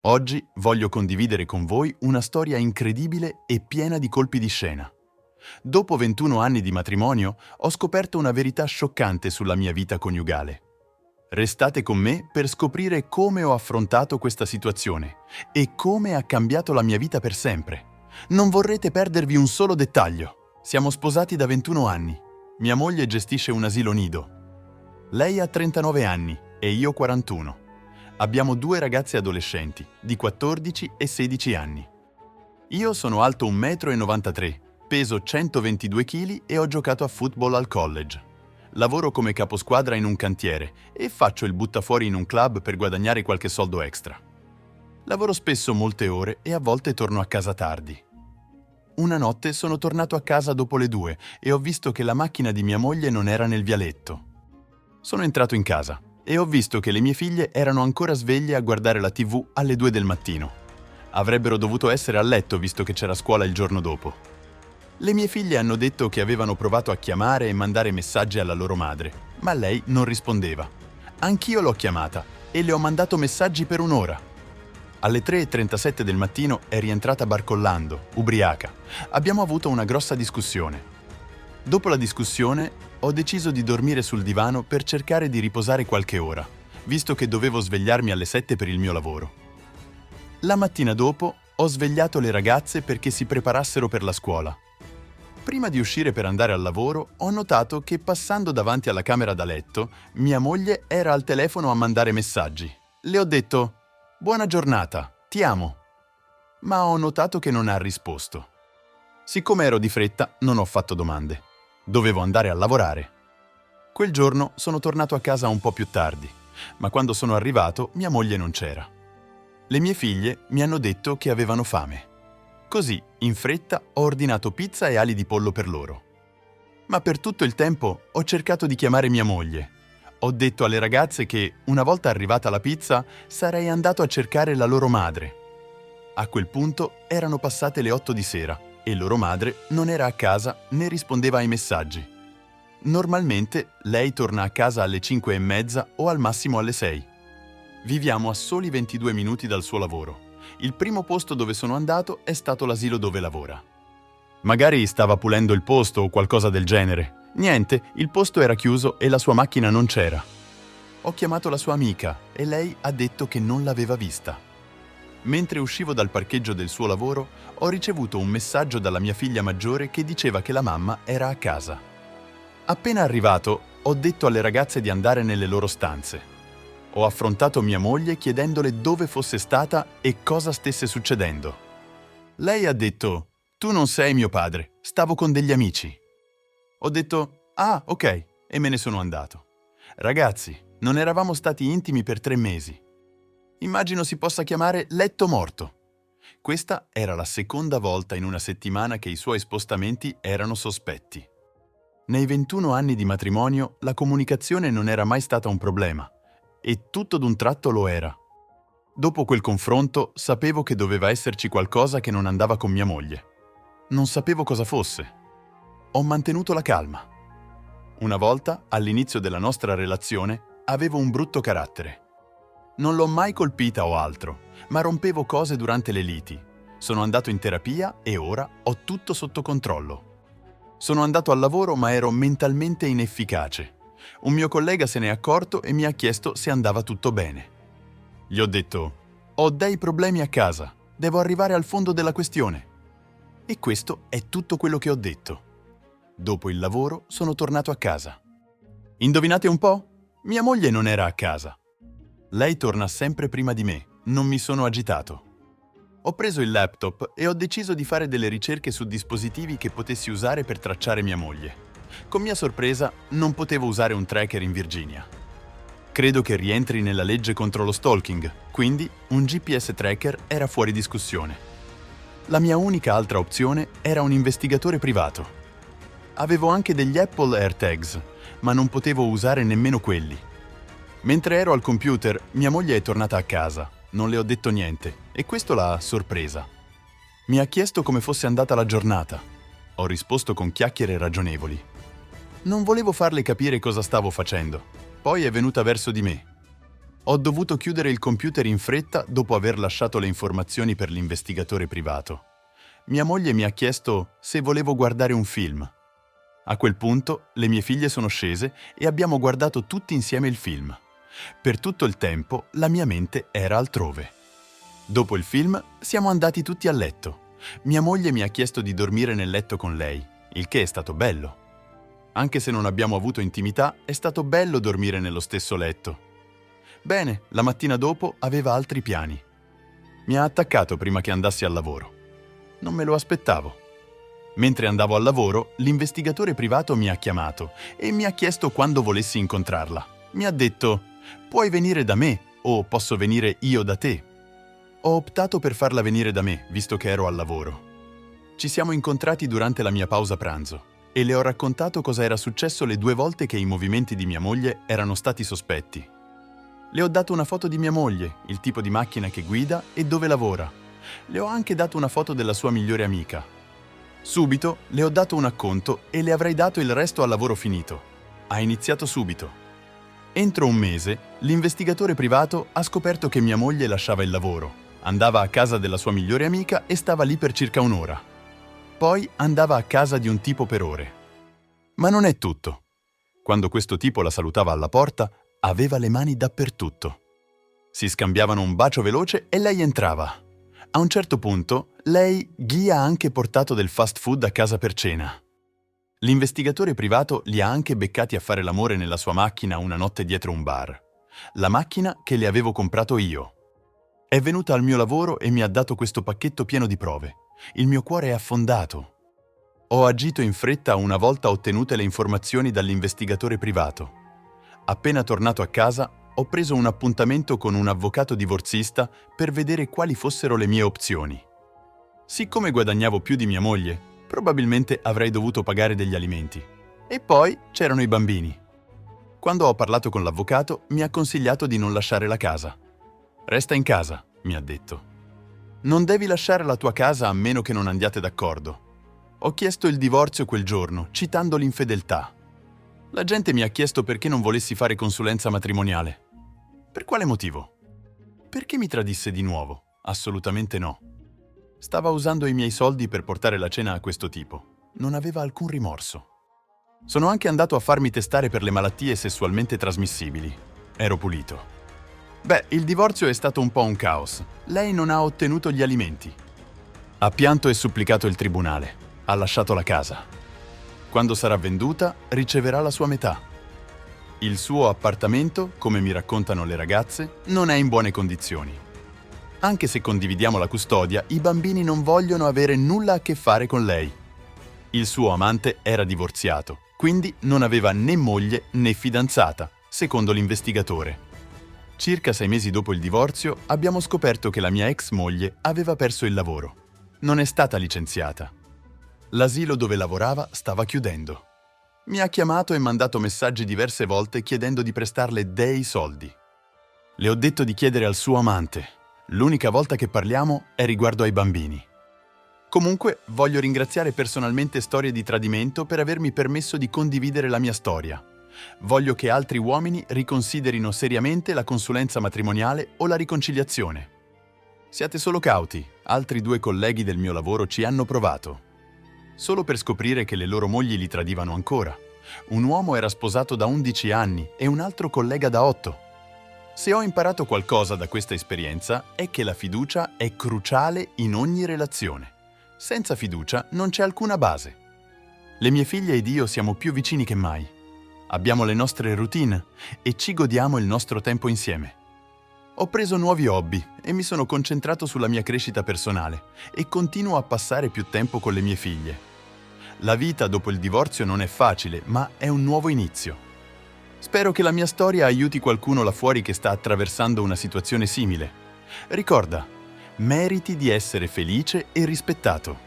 Oggi voglio condividere con voi una storia incredibile e piena di colpi di scena. Dopo 21 anni di matrimonio ho scoperto una verità scioccante sulla mia vita coniugale. Restate con me per scoprire come ho affrontato questa situazione e come ha cambiato la mia vita per sempre. Non vorrete perdervi un solo dettaglio. Siamo sposati da 21 anni. Mia moglie gestisce un asilo nido. Lei ha 39 anni e io 41. Abbiamo due ragazze adolescenti, di 14 e 16 anni. Io sono alto 1,93 m, peso 122 kg e ho giocato a football al college. Lavoro come caposquadra in un cantiere e faccio il buttafuori in un club per guadagnare qualche soldo extra. Lavoro spesso molte ore e a volte torno a casa tardi. Una notte sono tornato a casa dopo le 2 e ho visto che la macchina di mia moglie non era nel vialetto. Sono entrato in casa e ho visto che le mie figlie erano ancora sveglie a guardare la TV alle 2 del mattino. Avrebbero dovuto essere a letto visto che c'era scuola il giorno dopo. Le mie figlie hanno detto che avevano provato a chiamare e mandare messaggi alla loro madre, ma lei non rispondeva. Anch'io l'ho chiamata e le ho mandato messaggi per un'ora. Alle 3:37 del mattino è rientrata barcollando, ubriaca. Abbiamo avuto una grossa discussione. Dopo la discussione ho deciso di dormire sul divano per cercare di riposare qualche ora, visto che dovevo svegliarmi alle 7 per il mio lavoro. La mattina dopo ho svegliato le ragazze perché si preparassero per la scuola. Prima di uscire per andare al lavoro ho notato che passando davanti alla camera da letto mia moglie era al telefono a mandare messaggi. Le ho detto «Buona giornata, ti amo», ma ho notato che non ha risposto. Siccome ero di fretta non ho fatto domande. Dovevo andare a lavorare. Quel giorno sono tornato a casa un po' più tardi, ma quando sono arrivato mia moglie non c'era. Le mie figlie mi hanno detto che avevano fame. Così, in fretta, ho ordinato pizza e ali di pollo per loro. Ma per tutto il tempo ho cercato di chiamare mia moglie. Ho detto alle ragazze che, una volta arrivata la pizza, sarei andato a cercare la loro madre. A quel punto erano passate le 8 di sera e loro madre non era a casa né rispondeva ai messaggi. Normalmente lei torna a casa alle 5:30 o al massimo alle 6. Viviamo a soli 22 minuti dal suo lavoro. Il primo posto dove sono andato è stato l'asilo dove lavora. Magari stava pulendo il posto o qualcosa del genere. Niente, il posto era chiuso e la sua macchina non c'era. Ho chiamato la sua amica e lei ha detto che non l'aveva vista. Mentre uscivo dal parcheggio del suo lavoro, ho ricevuto un messaggio dalla mia figlia maggiore che diceva che la mamma era a casa. Appena arrivato, ho detto alle ragazze di andare nelle loro stanze. Ho affrontato mia moglie chiedendole dove fosse stata e cosa stesse succedendo. Lei ha detto: «Tu non sei mio padre, stavo con degli amici». Ho detto: «Ah, ok», e me ne sono andato. Ragazzi, non eravamo stati intimi per 3 mesi. Immagino si possa chiamare letto morto. Questa era la seconda volta in una settimana che i suoi spostamenti erano sospetti. Nei 21 anni di matrimonio la comunicazione non era mai stata un problema, e tutto d'un tratto lo era. Dopo quel confronto sapevo che doveva esserci qualcosa che non andava con mia moglie. Non sapevo cosa fosse. Ho mantenuto la calma. Una volta, all'inizio della nostra relazione, avevo un brutto carattere. Non l'ho mai colpita o altro, ma rompevo cose durante le liti. Sono andato in terapia e ora ho tutto sotto controllo. Sono andato al lavoro ma ero mentalmente inefficace. Un mio collega se n'è accorto e mi ha chiesto se andava tutto bene. Gli ho detto: «Ho dei problemi a casa, devo arrivare al fondo della questione». E questo è tutto quello che ho detto. Dopo il lavoro sono tornato a casa. Indovinate un po'? Mia moglie non era a casa. Lei torna sempre prima di me, non mi sono agitato. Ho preso il laptop e ho deciso di fare delle ricerche su dispositivi che potessi usare per tracciare mia moglie. Con mia sorpresa, non potevo usare un tracker in Virginia. Credo che rientri nella legge contro lo stalking, quindi un GPS tracker era fuori discussione. La mia unica altra opzione era un investigatore privato. Avevo anche degli Apple AirTags, ma non potevo usare nemmeno quelli. Mentre ero al computer, mia moglie è tornata a casa. Non le ho detto niente e questo l'ha sorpresa. Mi ha chiesto come fosse andata la giornata. Ho risposto con chiacchiere ragionevoli. Non volevo farle capire cosa stavo facendo. Poi è venuta verso di me. Ho dovuto chiudere il computer in fretta dopo aver lasciato le informazioni per l'investigatore privato. Mia moglie mi ha chiesto se volevo guardare un film. A quel punto le mie figlie sono scese e abbiamo guardato tutti insieme il film. Per tutto il tempo la mia mente era altrove. Dopo il film siamo andati tutti a letto. Mia moglie mi ha chiesto di dormire nel letto con lei, il che è stato bello. Anche se non abbiamo avuto intimità, è stato bello dormire nello stesso letto. Bene, la mattina dopo aveva altri piani. Mi ha attaccato prima che andassi al lavoro. Non me lo aspettavo. Mentre andavo al lavoro, l'investigatore privato mi ha chiamato e mi ha chiesto quando volessi incontrarla. Mi ha detto: «Puoi venire da me o posso venire io da te?» Ho optato per farla venire da me, visto che ero al lavoro. Ci siamo incontrati durante la mia pausa pranzo e le ho raccontato cosa era successo le 2 volte che i movimenti di mia moglie erano stati sospetti. Le ho dato una foto di mia moglie, il tipo di macchina che guida e dove lavora. Le ho anche dato una foto della sua migliore amica. Subito le ho dato un acconto e le avrei dato il resto al lavoro finito. Ha iniziato subito. Entro un mese, l'investigatore privato ha scoperto che mia moglie lasciava il lavoro, andava a casa della sua migliore amica e stava lì per circa un'ora. Poi andava a casa di un tipo per ore. Ma non è tutto. Quando questo tipo la salutava alla porta, aveva le mani dappertutto. Si scambiavano un bacio veloce e lei entrava. A un certo punto, lei gli ha anche portato del fast food a casa per cena. L'investigatore privato li ha anche beccati a fare l'amore nella sua macchina una notte dietro un bar. La macchina che le avevo comprato io. È venuta al mio lavoro e mi ha dato questo pacchetto pieno di prove. Il mio cuore è affondato. Ho agito in fretta una volta ottenute le informazioni dall'investigatore privato. Appena tornato a casa, ho preso un appuntamento con un avvocato divorzista per vedere quali fossero le mie opzioni. Siccome guadagnavo più di mia moglie, probabilmente avrei dovuto pagare degli alimenti. E poi c'erano i bambini. Quando ho parlato con l'avvocato, mi ha consigliato di non lasciare la casa. «Resta in casa», mi ha detto. «Non devi lasciare la tua casa a meno che non andiate d'accordo». Ho chiesto il divorzio quel giorno, citando l'infedeltà. La gente mi ha chiesto perché non volessi fare consulenza matrimoniale. Per quale motivo? Perché mi tradisse di nuovo? Assolutamente no. Stava usando i miei soldi per portare la cena a questo tipo. Non aveva alcun rimorso. Sono anche andato a farmi testare per le malattie sessualmente trasmissibili. Ero pulito. Beh, il divorzio è stato un po' un caos. Lei non ha ottenuto gli alimenti. Ha pianto e supplicato il tribunale. Ha lasciato la casa. Quando sarà venduta, riceverà la sua metà. Il suo appartamento, come mi raccontano le ragazze, non è in buone condizioni. Anche se condividiamo la custodia, i bambini non vogliono avere nulla a che fare con lei. Il suo amante era divorziato, quindi non aveva né moglie né fidanzata, secondo l'investigatore. Circa 6 mesi dopo il divorzio, abbiamo scoperto che la mia ex moglie aveva perso il lavoro. Non è stata licenziata. L'asilo dove lavorava stava chiudendo. Mi ha chiamato e mandato messaggi diverse volte chiedendo di prestarle dei soldi. Le ho detto di chiedere al suo amante. L'unica volta che parliamo è riguardo ai bambini. Comunque, voglio ringraziare personalmente Storie di Tradimento per avermi permesso di condividere la mia storia. Voglio che altri uomini riconsiderino seriamente la consulenza matrimoniale o la riconciliazione. Siate solo cauti, altri 2 colleghi del mio lavoro ci hanno provato. Solo per scoprire che le loro mogli li tradivano ancora. Un uomo era sposato da 11 anni e un altro collega da 8. Se ho imparato qualcosa da questa esperienza è che la fiducia è cruciale in ogni relazione. Senza fiducia non c'è alcuna base. Le mie figlie ed io siamo più vicini che mai. Abbiamo le nostre routine e ci godiamo il nostro tempo insieme. Ho preso nuovi hobby e mi sono concentrato sulla mia crescita personale e continuo a passare più tempo con le mie figlie. La vita dopo il divorzio non è facile, ma è un nuovo inizio. Spero che la mia storia aiuti qualcuno là fuori che sta attraversando una situazione simile. Ricorda, meriti di essere felice e rispettato.